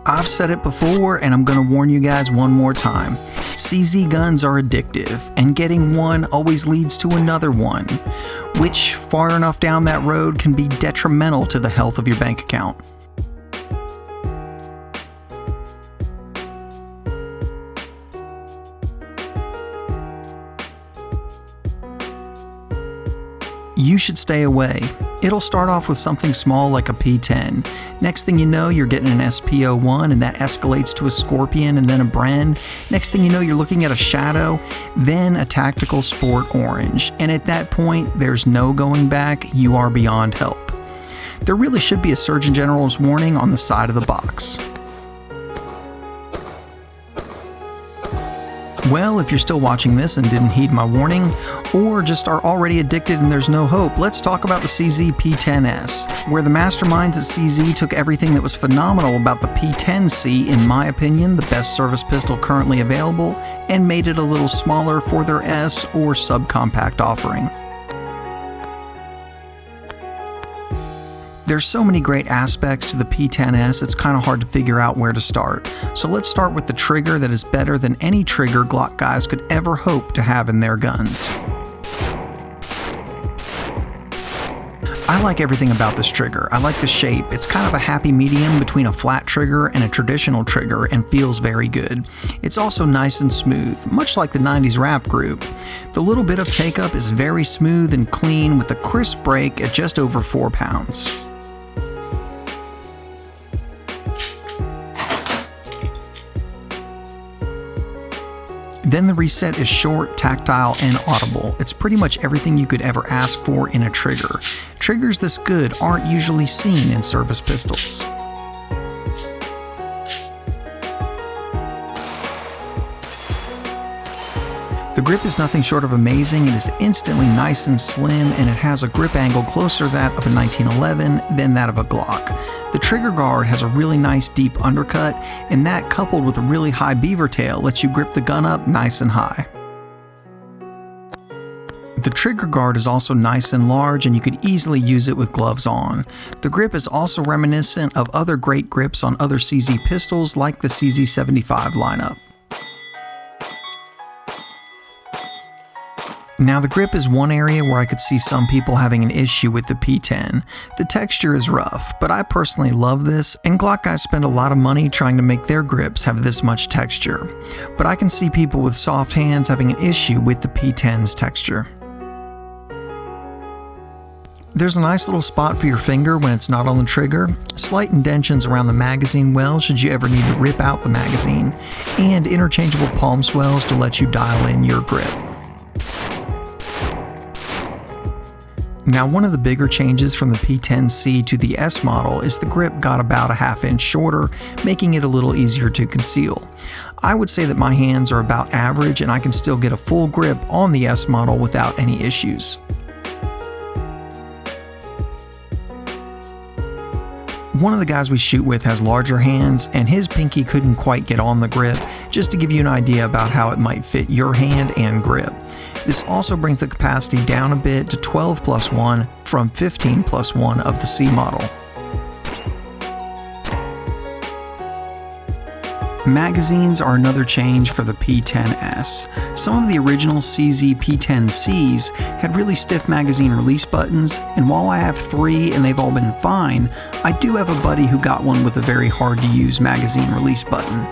I've said it before, and I'm going to warn you guys one more time. CZ guns are addictive, and getting one always leads to another one, which far enough down that road can be detrimental to the health of your bank account. You should stay away. It'll start off with something small like a P10. Next thing you know, you're getting an SP01, and that escalates to a Scorpion and then a Bren. Next thing you know, you're looking at a Shadow, then a Tactical Sport Orange. And at that point, there's no going back. You are beyond help. There really should be a Surgeon General's warning on the side of the box. Well, if you're still watching this and didn't heed my warning, or just are already addicted and there's no hope, let's talk about the CZ P10S, where the masterminds at CZ took everything that was phenomenal about the P10C, in my opinion, the best service pistol currently available, and made it a little smaller for their S or subcompact offering. There's so many great aspects to the P10S, it's kind of hard to figure out where to start. So let's start with the trigger that is better than any trigger Glock guys could ever hope to have in their guns. I like everything about this trigger. I like the shape. It's kind of a happy medium between a flat trigger and a traditional trigger and feels very good. It's also nice and smooth, much like the 90s rap group. The little bit of take-up is very smooth and clean with a crisp break at just over 4 pounds. Then the reset is short, tactile, and audible. It's pretty much everything you could ever ask for in a trigger. Triggers this good aren't usually seen in service pistols. The grip is nothing short of amazing. It is instantly nice and slim, and it has a grip angle closer to that of a 1911 than that of a Glock. The trigger guard has a really nice deep undercut, and that coupled with a really high beaver tail lets you grip the gun up nice and high. The trigger guard is also nice and large, and you could easily use it with gloves on. The grip is also reminiscent of other great grips on other CZ pistols like the CZ75 lineup. Now the grip is one area where I could see some people having an issue with the P10. The texture is rough, but I personally love this, and Glock guys spend a lot of money trying to make their grips have this much texture. But I can see people with soft hands having an issue with the P10's texture. There's a nice little spot for your finger when it's not on the trigger, slight indentions around the magazine well should you ever need to rip out the magazine, and interchangeable palm swells to let you dial in your grip. Now, one of the bigger changes from the P10C to the S model is the grip got about a ½ inch shorter, making it a little easier to conceal. I would say that my hands are about average and I can still get a full grip on the S model without any issues. One of the guys we shoot with has larger hands, and his pinky couldn't quite get on the grip, just to give you an idea about how it might fit your hand and grip. This also brings the capacity down a bit to 12+1 from 15+1 of the C model. Magazines are another change for the P10S. Some of the original CZ P10Cs had really stiff magazine release buttons, and while I have 3 and they've all been fine, I do have a buddy who got one with a very hard to use magazine release button.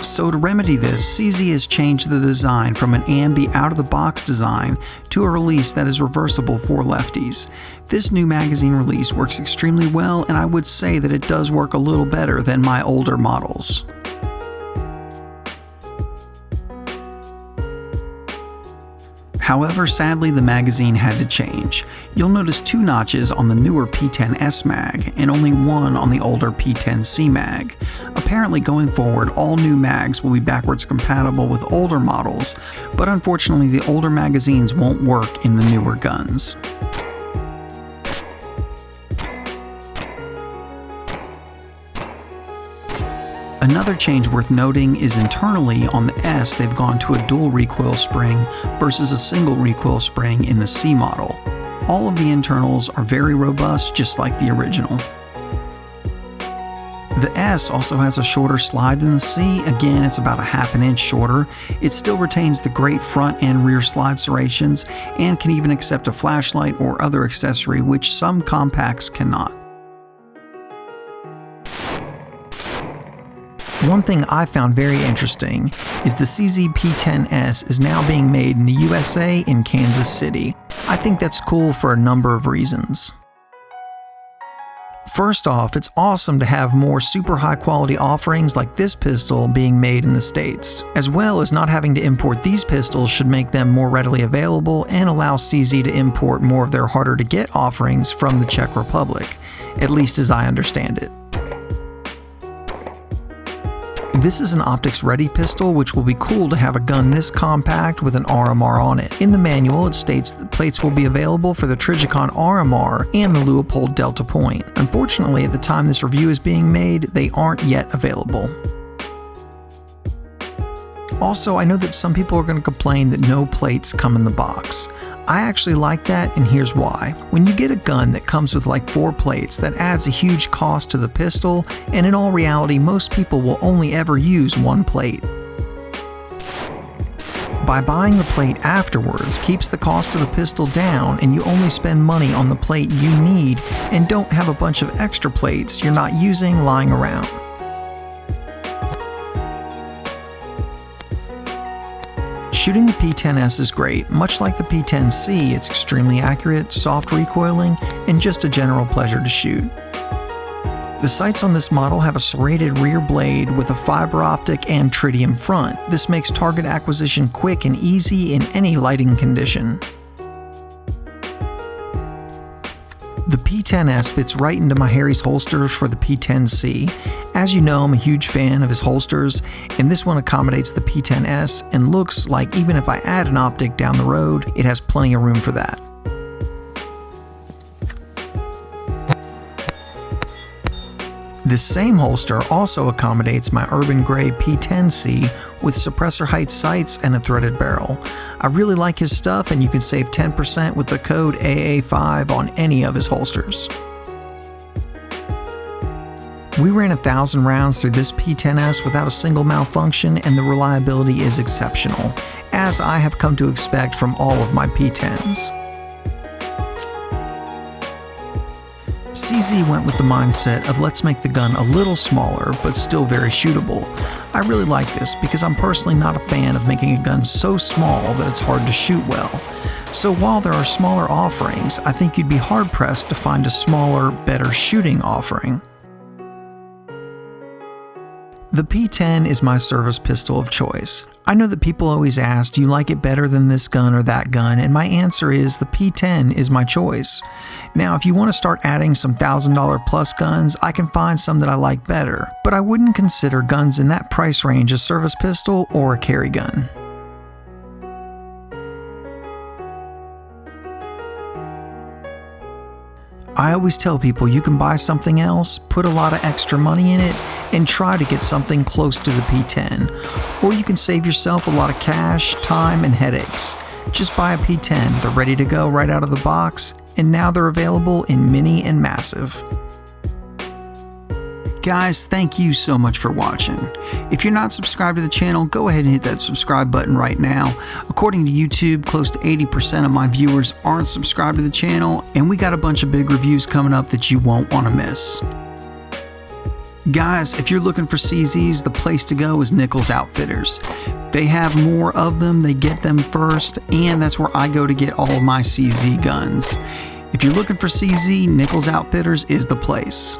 So to remedy this, CZ has changed the design from an ambi out-of-the-box design to a release that is reversible for lefties. This new magazine release works extremely well, and I would say that it does work a little better than my older models. However, sadly the magazine had to change. You'll notice 2 notches on the newer P10S mag, and only 1 on the older P10C mag. Apparently going forward, all new mags will be backwards compatible with older models, but unfortunately the older magazines won't work in the newer guns. Another change worth noting is internally on the S they've gone to a dual recoil spring versus a single recoil spring in the C model. All of the internals are very robust, just like the original. The S also has a shorter slide than the C. Again, it's about a ½ inch shorter. It still retains the great front and rear slide serrations and can even accept a flashlight or other accessory, which some compacts cannot. One thing I found very interesting is the CZ P10S is now being made in the USA in Kansas City. I think that's cool for a number of reasons. First off, it's awesome to have more super high quality offerings like this pistol being made in the States. As well as not having to import these pistols should make them more readily available and allow CZ to import more of their harder to get offerings from the Czech Republic, at least as I understand it. This is an optics ready pistol, which will be cool to have a gun this compact with an RMR on it. In the manual, it states that plates will be available for the Trigicon RMR and the Leupold Delta Point. Unfortunately, at the time this review is being made, they aren't yet available. Also, I know that some people are going to complain that no plates come in the box. I actually like that, and here's why. When you get a gun that comes with like 4 plates, that adds a huge cost to the pistol, and in all reality, most people will only ever use 1 plate. By buying the plate afterwards keeps the cost of the pistol down, and you only spend money on the plate you need and don't have a bunch of extra plates you're not using lying around. Shooting the P10S is great. Much like the P10C, it's extremely accurate, soft recoiling, and just a general pleasure to shoot. The sights on this model have a serrated rear blade with a fiber optic and tritium front. This makes target acquisition quick and easy in any lighting condition. The P10S fits right into my Harry's holsters for the P10C. As you know, I'm a huge fan of his holsters, and this one accommodates the P10S and looks like even if I add an optic down the road, it has plenty of room for that. This same holster also accommodates my Urban Grey P10C with suppressor height sights and a threaded barrel. I really like his stuff, and you can save 10% with the code AA5 on any of his holsters. We ran 1,000 rounds through this P10S without a single malfunction, and the reliability is exceptional, as I have come to expect from all of my P10s. CZ went with the mindset of let's make the gun a little smaller but still very shootable. I really like this because I'm personally not a fan of making a gun so small that it's hard to shoot well. So while there are smaller offerings, I think you'd be hard pressed to find a smaller, better shooting offering. The P10 is my service pistol of choice. I know that people always ask, do you like it better than this gun or that gun? And my answer is the P10 is my choice. Now, if you want to start adding some $1,000 plus guns, I can find some that I like better, but I wouldn't consider guns in that price range a service pistol or a carry gun. I always tell people you can buy something else, put a lot of extra money in it, and try to get something close to the P10. Or you can save yourself a lot of cash, time, and headaches. Just buy a P10, they're ready to go right out of the box, and now they're available in mini and massive. Guys, thank you so much for watching. If you're not subscribed to the channel, go ahead and hit that subscribe button right now. According to YouTube, close to 80% of my viewers aren't subscribed to the channel, and we got a bunch of big reviews coming up that you won't want to miss. Guys, if you're looking for CZs, the place to go is Nichols Outfitters. They have more of them, they get them first, and that's where I go to get all of my CZ guns. If you're looking for CZ, Nichols Outfitters is the place.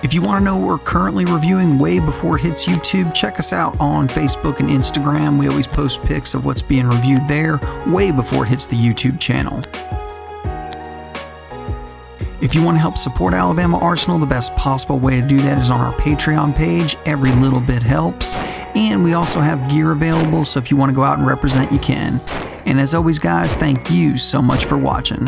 If you want to know what we're currently reviewing way before it hits YouTube, check us out on Facebook and Instagram. We always post pics of what's being reviewed there way before it hits the YouTube channel. If you want to help support Alabama Arsenal, the best possible way to do that is on our Patreon page. Every little bit helps. And we also have gear available, so if you want to go out and represent, you can. And as always, guys, thank you so much for watching.